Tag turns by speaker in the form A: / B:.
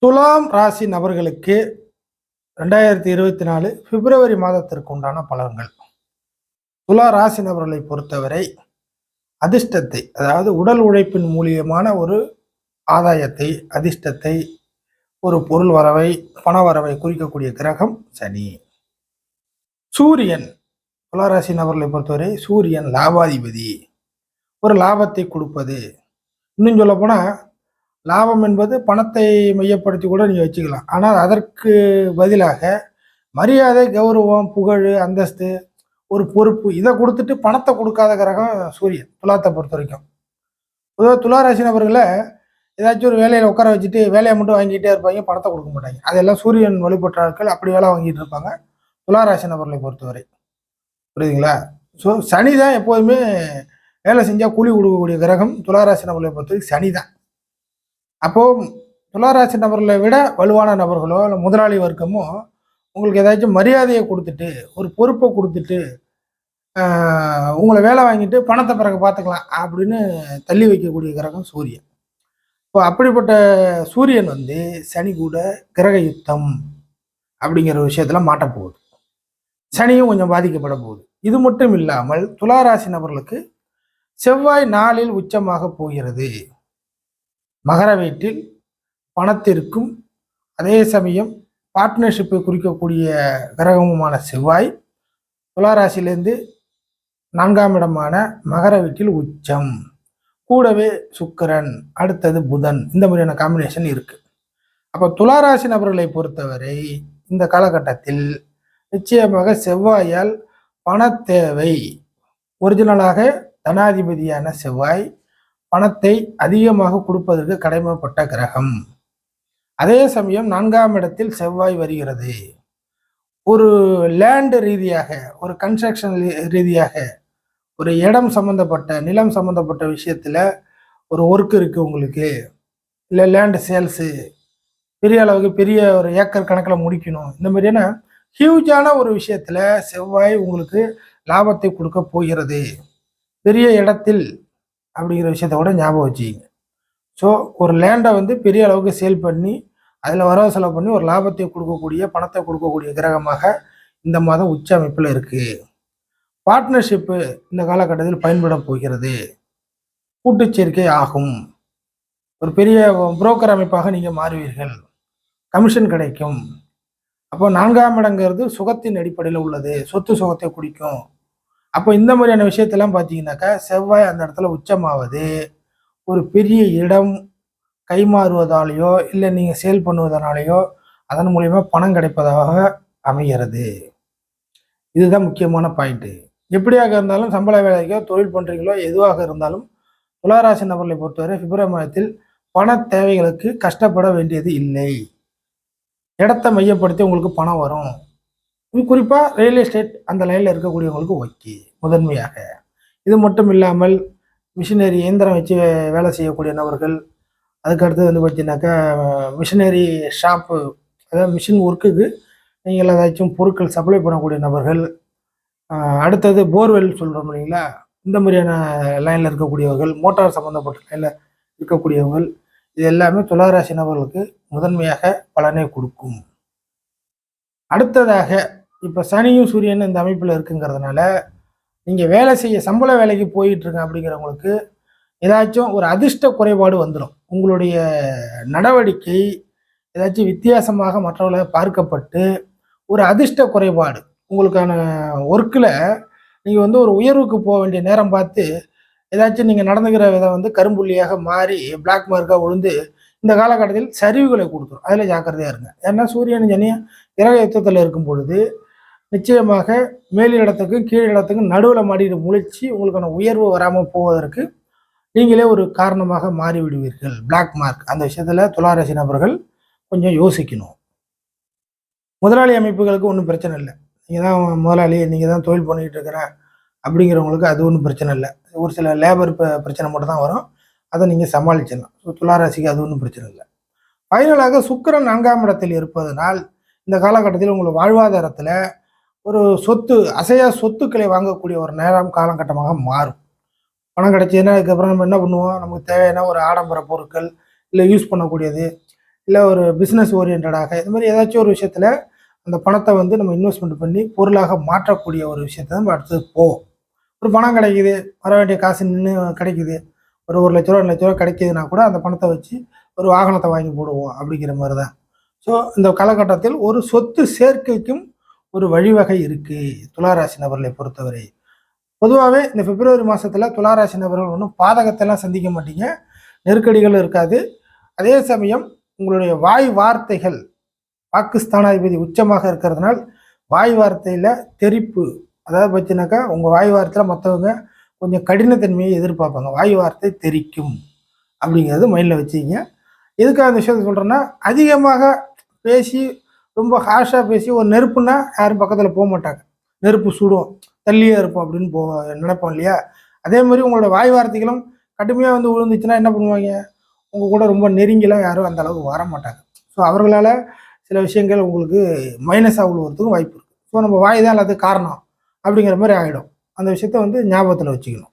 A: துலாம் ராசி நபர்களுக்கு 2024 பிப்ரவரி மாதத்திற்கு உண்டான பலன்கள். துலா ராசி நபர்களை பொறுத்தவரை அதிர்ஷ்டத்தை, அதாவது உடல் உழைப்பின் மூலியமான ஒரு ஆதாயத்தை, அதிர்ஷ்டத்தை, ஒரு பொருள் வரவை, பண வரவை குறிக்கக்கூடிய கிரகம் சனி. சூரியன், துளாராசி நபர்களை பொறுத்தவரை சூரியன் லாபாதிபதி, ஒரு லாபத்தை கொடுப்பது. இன்னும் சொல்ல போனா லாபம் என்பது பணத்தை மையப்படுத்தி கூட நீங்கள் வச்சுக்கலாம். ஆனால் அதற்கு பதிலாக மரியாதை, கௌரவம், புகழ், அந்தஸ்து, ஒரு பொறுப்பு இதை கொடுத்துட்டு பணத்தை கொடுக்காத கிரகம் சூரியன் துலாத்தை பொறுத்த வரைக்கும். பொதுவாக துளாராசி நபர்களை ஏதாச்சும் ஒரு வேலையில் உட்கார வச்சுட்டு வேலையை மட்டும் வாங்கிட்டே இருப்பாங்க, பணத்தை கொடுக்க மாட்டாங்க. அதெல்லாம் சூரியன் வழிபட்ட ஆட்கள் அப்படி வேலை வாங்கிட்டு இருப்பாங்க துளாராசி நபர்களை பொறுத்தவரை. புரியுதுங்களா? ஸோ சனி தான் எப்போதுமே வேலை செஞ்சால் கூலி கொடுக்கக்கூடிய கிரகம் துளாராசி நபர்களை பொறுத்தவரைக்கும் சனி தான். அப்போ துளாராசி நபர்களை விட வலுவான நபர்களோ இல்லை முதலாளி வர்க்கமோ உங்களுக்கு ஏதாச்சும் மரியாதையை கொடுத்துட்டு ஒரு பொறுப்பை கொடுத்துட்டு உங்களை வேலை வாங்கிட்டு பணத்தை பிறகு பார்த்துக்கலாம் அப்படின்னு தள்ளி வைக்கக்கூடிய கிரகம் சூரியன். இப்போ அப்படிப்பட்ட சூரியன் சனி கூட கிரக யுத்தம் அப்படிங்கிற விஷயத்துல மாட்ட போகுது. சனியும் கொஞ்சம் பாதிக்கப்பட போகுது. இது மட்டும் இல்லாமல் துளாராசி நபர்களுக்கு செவ்வாய் நாளில் உச்சமாக போகிறது. மகர வீட்டில் பணத்திற்கும் அதே சமயம் பார்ட்னர்ஷிப்பை குறிக்கக்கூடிய கிரகமுமான செவ்வாய் துளாராசியிலேருந்து 4ஆம் இடமான மகர வீட்டில் உச்சம். கூடவே சுக்கிரன், அடுத்தது புதன், இந்த மாதிரியான காம்பினேஷன் இருக்கு. அப்போ துளாராசி நபர்களை பொறுத்தவரை இந்த காலகட்டத்தில் நிச்சயமாக செவ்வாயால் பண தேவை, ஒரிஜினலாக தனாதிபதியான செவ்வாய் பணத்தை அதிகமாக கொடுப்பதற்கு கடமைப்பட்ட கிரகம். அதே சமயம் 4ஆம் இடத்தில் செவ்வாய் வருகிறது. ஒரு லேண்ட் ரீதியாக, ஒரு கன்ஸ்ட்ரக்ஷன் ரீதியாக, ஒரு இடம் சம்பந்தப்பட்ட, நிலம் சம்பந்தப்பட்ட விஷயத்துல ஒரு ஒர்க் இருக்கு உங்களுக்கு, இல்லை லேண்ட் சேல்ஸு பெரிய அளவுக்கு பெரிய ஒரு ஏக்கர் கணக்கில் முடிக்கணும், இந்த மாதிரியான ஹியூஜான ஒரு விஷயத்துல செவ்வாய் உங்களுக்கு லாபத்தை கொடுக்க போகிறது. பெரிய இடத்தில் அப்படிங்கிற விஷயத்த கூட ஞாபகம் வச்சுக்கிங்க. ஸோ ஒரு லேண்டை பெரிய அளவுக்கு சேல் பண்ணி அதில் வரவு செலவு பண்ணி ஒரு லாபத்தை கொடுக்கக்கூடிய, பணத்தை கொடுக்கக்கூடிய கிரகமாக இந்த மாதம் உச்ச அமைப்பில் இருக்குது. பார்ட்னர்ஷிப்பு இந்த காலகட்டத்தில் பயன்பட போகிறது. கூட்டுச்சேர்க்கை ஆகும். ஒரு பெரிய புரோக்கர் அமைப்பாக நீங்கள் மாறுவீர்கள். கமிஷன் கிடைக்கும். அப்போ 4ஆம் இடங்கிறது சுகத்தின் அடிப்படையில் உள்ளது. சொத்து சுகத்தை குடிக்கும். அப்போ இந்த மாதிரியான விஷயத்தெல்லாம் பார்த்தீங்கன்னாக்கா செவ்வாய் அந்த இடத்துல உச்சமாவது ஒரு பெரிய இடம் கைமாறுவதாலேயோ இல்லை நீங்கள் சேல் பண்ணுவதனாலேயோ அதன் மூலியமா பணம் கிடைப்பதாக அமைகிறது. இதுதான் முக்கியமான பாயிண்ட்டு. எப்படியாக இருந்தாலும் சம்பள வேலைக்கோ தொழில் பண்ணுறீங்களோ எதுவாக இருந்தாலும் துளாராசி நபர்களை பொறுத்தவரை பிப்ரவரி மாதத்தில் பண தேவைகளுக்கு கஷ்டப்பட வேண்டியது இல்லை. இடத்தை மையப்படுத்தி உங்களுக்கு பணம் வரும். குறிப்பாக ரியல் எஸ்டேட் அந்த லைனில் இருக்கக்கூடியவங்களுக்கு ஓகே முதன்மையாக. இது மட்டும் இல்லாமல் மிஷினரி இயந்திரம் வச்சு வேலை செய்யக்கூடிய நபர்கள், அதுக்கடுத்து பார்த்தீங்கன்னாக்கா மிஷினரி ஷாப்பு, அதாவது மிஷின் ஒர்க்குக்கு நீங்கள் ஏதாச்சும் பொருட்கள் சப்ளை பண்ணக்கூடிய நபர்கள், அடுத்தது போர்வெல் சொல்கிறோம் இல்லைங்களா, இந்த மாதிரியான லைனில் இருக்கக்கூடியவர்கள், மோட்டார் சம்மந்தப்பட்ட லைனில் இருக்கக்கூடியவர்கள், இது எல்லாமே துளாராசி நபர்களுக்கு முதன்மையாக பலனை கொடுக்கும். அடுத்ததாக இப்போ சனியும் சூரியன் இந்த அமைப்பில் இருக்குங்கிறதுனால நீங்கள் வேலை செய்ய சம்பள வேலைக்கு போயிட்டுருங்க அப்படிங்கிறவங்களுக்கு ஏதாச்சும் ஒரு அதிர்ஷ்ட குறைபாடு வந்துடும். உங்களுடைய நடவடிக்கை ஏதாச்சும் வித்தியாசமாக மற்றவர்களை பார்க்கப்பட்டு ஒரு அதிர்ஷ்ட குறைபாடு, உங்களுக்கான ஒர்க்கில் நீங்கள் ஒரு உயர்வுக்கு போக வேண்டிய நேரம் பார்த்து ஏதாச்சும் நீங்கள் நடந்துக்கிற விதம் கரும்புள்ளியாக மாறி பிளாக் மார்க்காக விழுந்து இந்த காலகட்டத்தில் சரிவுகளை கொடுத்துரும். அதில் ஜாக்கிரதையாக இருங்க. ஏன்னா சூரியன் சனியும் கிரக யுத்தத்தில் இருக்கும் பொழுது நிச்சயமாக மேலிடத்துக்கும் கீழிடத்துக்கும் நடுவில் மாடிட்டு முழிச்சு உங்களுக்கான உயர்வு வராமல் போவதற்கு நீங்களே ஒரு காரணமாக மாறிவிடுவீர்கள். பிளாக் மார்க் அந்த விஷயத்தில் துளாராசி நபர்கள் கொஞ்சம் யோசிக்கணும். முதலாளி அமைப்புகளுக்கு ஒன்றும் பிரச்சனை இல்லை. நீங்கள் தான் முதலாளி, நீங்கள் தான் தொழில் பண்ணிக்கிட்டு இருக்கிறேன் அப்படிங்கிறவங்களுக்கு அது ஒன்றும் பிரச்சனை இல்லை. ஒரு சில லேபர் பிரச்சனை மட்டும் தான் வரும். அதை நீங்கள் சமாளிச்சிடலாம். ஸோ துளாராசிக்கு அது ஒன்றும் பிரச்சனை இல்லை. ஃபைனலாக சுக்கிரன் 4ஆம் இடத்தில் இருப்பதனால் இந்த காலகட்டத்தில் உங்கள் வாழ்வாதாரத்தில் ஒரு சொத்து, அசையா சொத்துக்களை வாங்கக்கூடிய ஒரு நேரம் காலகட்டமாக மாறும். பணம் கிடைச்சதுன்னா அதுக்கப்புறம் நம்ம என்ன பண்ணுவோம், நமக்கு தேவையான ஒரு ஆடம்பர பொருட்கள் இல்லை யூஸ் பண்ணக்கூடியது இல்லை ஒரு பிஸ்னஸ் ஓரியன்டாக இது மாதிரி ஏதாச்சும் ஒரு விஷயத்தில் அந்த பணத்தை வந்து நம்ம இன்வெஸ்ட்மெண்ட் பண்ணி பொருளாக மாற்றக்கூடிய ஒரு விஷயத்தை நம்ம அடுத்து போவோம். ஒரு பணம் கிடைக்குது, வர வேண்டிய காசு நின்று கிடைக்குது, ஒரு 1 லட்ச ரூபா 2 லட்ச ரூபா கிடைக்குதுன்னா கூட அந்த பணத்தை வச்சு ஒரு வாகனத்தை வாங்கி போடுவோம் அப்படிங்கிற மாதிரி தான். ஸோ இந்த காலகட்டத்தில் ஒரு சொத்து சேர்க்கைக்கும் ஒரு வழிவகை இருக்குது துளாராசி நபர்களை பொறுத்தவரை. பொதுவாகவே இந்த பிப்ரவரி மாதத்தில் துளாராசி நபர்கள் ஒன்றும் பாதகத்தெல்லாம் சந்திக்க மாட்டீங்க, நெருக்கடிகள் இருக்காது. அதே சமயம் உங்களுடைய வாய் வார்த்தைகள் பாகிஸ்தானாதிபதி உச்சமாக இருக்கிறதுனால் வாய் வார்த்தையில் தெரிப்பு, அதாவது பார்த்தீங்கன்னாக்கா உங்கள் வாய் வார்த்தையில் மற்றவங்க கொஞ்சம் கடினத்தன்மையை எதிர்பார்ப்பாங்க. வாய் வார்த்தை தெரிக்கும் அப்படிங்கிறது மைண்டில் வச்சுக்கிங்க. எதுக்காக அந்த விஷயத்த சொல்கிறேன்னா, அதிகமாக பேசி ரொம்ப ஹார்ஷாக பேசி ஒரு நெருப்புன்னா யாரும் பக்கத்தில் போக மாட்டாங்க. நெருப்பு சுடும், தள்ளியே இருப்போம் அப்படின்னு நினைப்போம் இல்லையா? அதே மாதிரி உங்களோட வாய் வார்த்தைகளும் கடுமையாக வந்து விழுந்துச்சுன்னா என்ன பண்ணுவாங்க? உங்கள் கூட ரொம்ப நெருங்கிலாம் யாரும் அந்த அளவுக்கு வர மாட்டாங்க. ஸோ அவர்களால் சில விஷயங்கள் உங்களுக்கு மைனஸாக விழுவுறதுக்கும் வாய்ப்பு இருக்குது. ஸோ நம்ம வாய் தான் எல்லாத்துக்கும் காரணம் அப்படிங்கிற மாதிரி ஆகிடும். அந்த விஷயத்த வந்து ஞாபகத்தில் வச்சுக்கணும்.